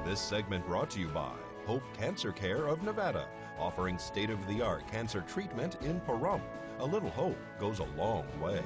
This segment brought to you by Hope Cancer Care of Nevada, offering state-of-the-art cancer treatment in Pahrump. A little hope goes a long way.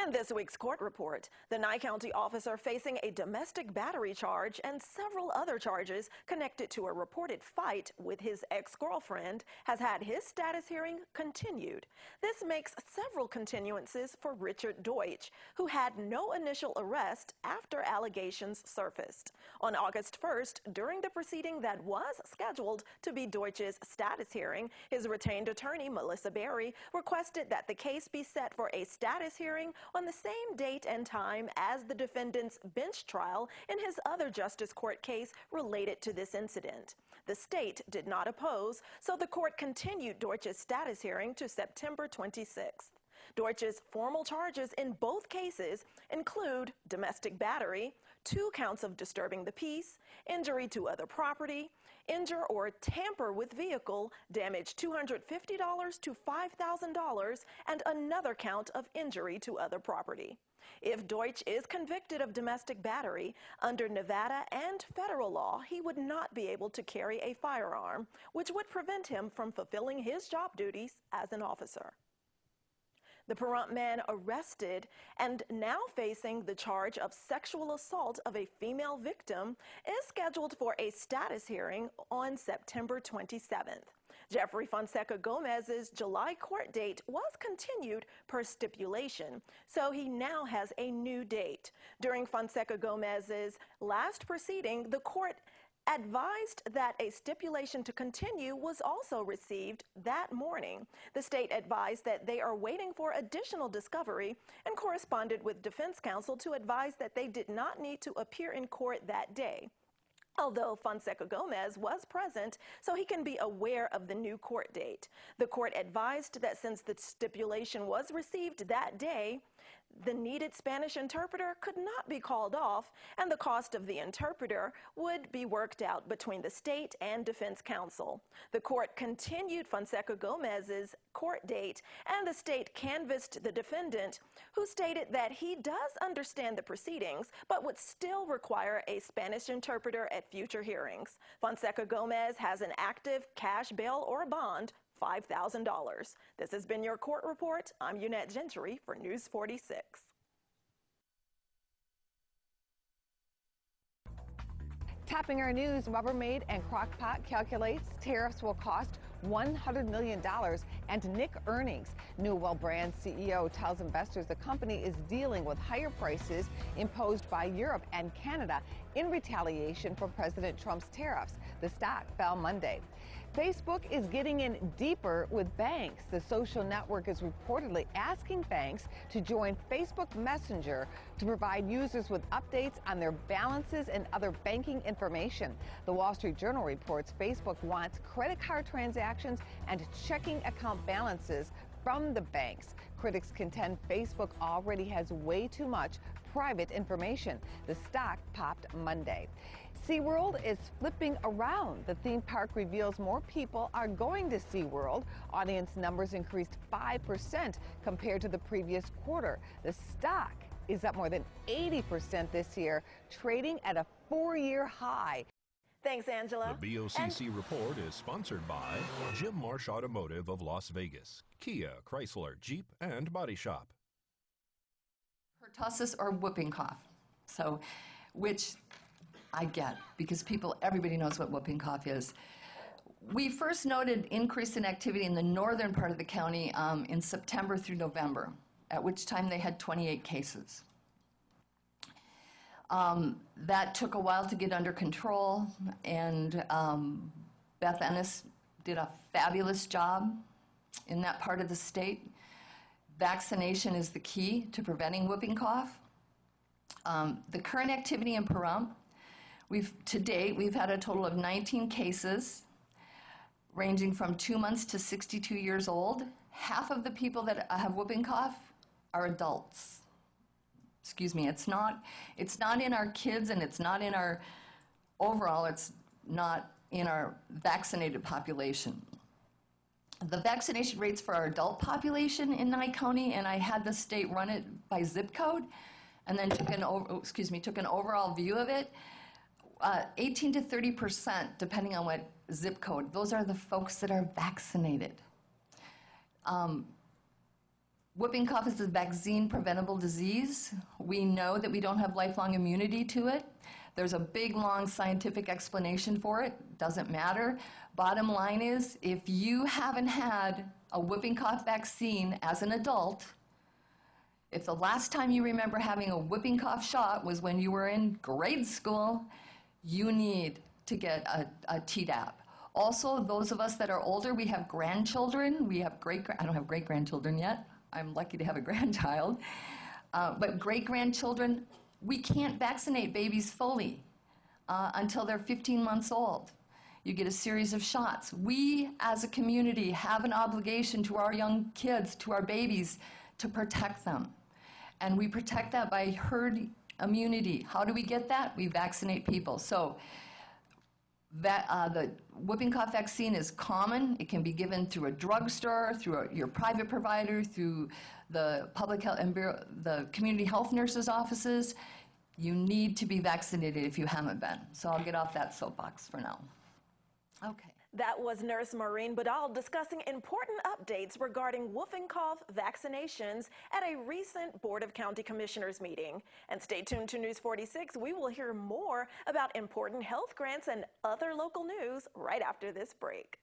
In this week's court report, the Nye County officer facing a domestic battery charge and several other charges connected to a reported fight with his ex-girlfriend has had his status hearing continued. This makes several continuances for Richard Deutsch, who had no initial arrest after allegations surfaced. On August 1st, during the proceeding that was scheduled to be Deutsch's status hearing, his retained attorney, Melissa Berry, requested that the case be set for a status hearing on the same date and time as the defendant's bench trial in his other justice court case related to this incident. The state did not oppose, so the court continued Deutsch's status hearing to September 26th. Deutsch's formal charges in both cases include domestic battery, 2 counts of disturbing the peace, injury to other property, injure or tamper with vehicle, damage $250 to $5,000, and another count of injury to other property. If Deutsch is convicted of domestic battery, under Nevada and federal law, he would not be able to carry a firearm, which would prevent him from fulfilling his job duties as an officer. The Pahrump man arrested and now facing the charge of sexual assault of a female victim is scheduled for a status hearing on September 27th. Jeffrey Fonseca Gomez's July court date was continued per stipulation, so he now has a new date. During Fonseca Gomez's last proceeding, the court advised that a stipulation to continue was also received that morning. The state advised that they are waiting for additional discovery and corresponded with defense counsel to advise that they did not need to appear in court that day. Although Fonseca Gomez was present, so he can be aware of the new court date. The court advised that since the stipulation was received that day, the needed Spanish interpreter could not be called off, and the cost of the interpreter would be worked out between the state and defense counsel. The court continued Fonseca Gomez's court date, and the state canvassed the defendant, who stated that he does understand the proceedings, but would still require a Spanish interpreter at future hearings. Fonseca Gomez has an active cash bail or bond, $5,000. This has been your court report. I'm Eunette Gentry for News 46. Topping our news, Rubbermaid and Crock-Pot calculates tariffs will cost $100 million and nick earnings. Newell Brands CEO tells investors the company is dealing with higher prices imposed by Europe and Canada in retaliation for President Trump's tariffs. The stock fell Monday. Facebook is getting in deeper with banks. The social network is reportedly asking banks to join Facebook Messenger to provide users with updates on their balances and other banking information. The Wall Street Journal reports Facebook wants credit card transactions and checking account balances from the banks. Critics contend Facebook already has way too much private information. The stock popped Monday. SeaWorld is flipping around. The theme park reveals more people are going to SeaWorld. Audience numbers increased 5% compared to the previous quarter. The stock is up more than 80% this year, trading at a 4-year high. Thanks, Angela. The BOCC report is sponsored by Jim Marsh Automotive of Las Vegas, Kia, Chrysler, Jeep, and Body Shop. Pertussis or whooping cough, which I get because everybody knows what whooping cough is. We first noted increase in activity in the northern part of the county in September through November, at which time they had 28 cases. That took a while to get under control, and Beth Ennis did a fabulous job in that part of the state. Vaccination is the key to preventing whooping cough. The current activity in Pahrump, to date, we've had a total of 19 cases ranging from 2 months to 62 years old. Half of the people that have whooping cough are adults. Excuse me, it's not in our kids, and it's not in our overall, it's not in our vaccinated population. the vaccination rates for our adult population in Nye County, and I had the state run it by zip code, and then took an overall view of it. 18 to 30%, depending on what zip code. Those are the folks that are vaccinated. Whooping cough is a vaccine-preventable disease. We know that we don't have lifelong immunity to it. There's a big, long scientific explanation for it. Doesn't matter. Bottom line is, if you haven't had a whooping cough vaccine as an adult, if the last time you remember having a whooping cough shot was when you were in grade school, you need to get a Tdap. Also, those of us that are older, we have grandchildren. We have I don't have great-grandchildren yet. I'm lucky to have a grandchild. But great-grandchildren, we can't vaccinate babies fully until they're 15 months old. You get a series of shots. We, as a community, have an obligation to our young kids, to our babies, to protect them. And we protect that by herd immunity. How do we get that? We vaccinate people. So the whooping cough vaccine is common. It can be given through a drugstore, through your private provider, through the public health and the community health nurses' offices. You need to be vaccinated if you haven't been. So I'll get off that soapbox for now. Okay. That was Nurse Maureen Badal discussing important updates regarding whooping cough vaccinations at a recent Board of County Commissioners meeting. And stay tuned to News 46. We will hear more about important health grants and other local news right after this break.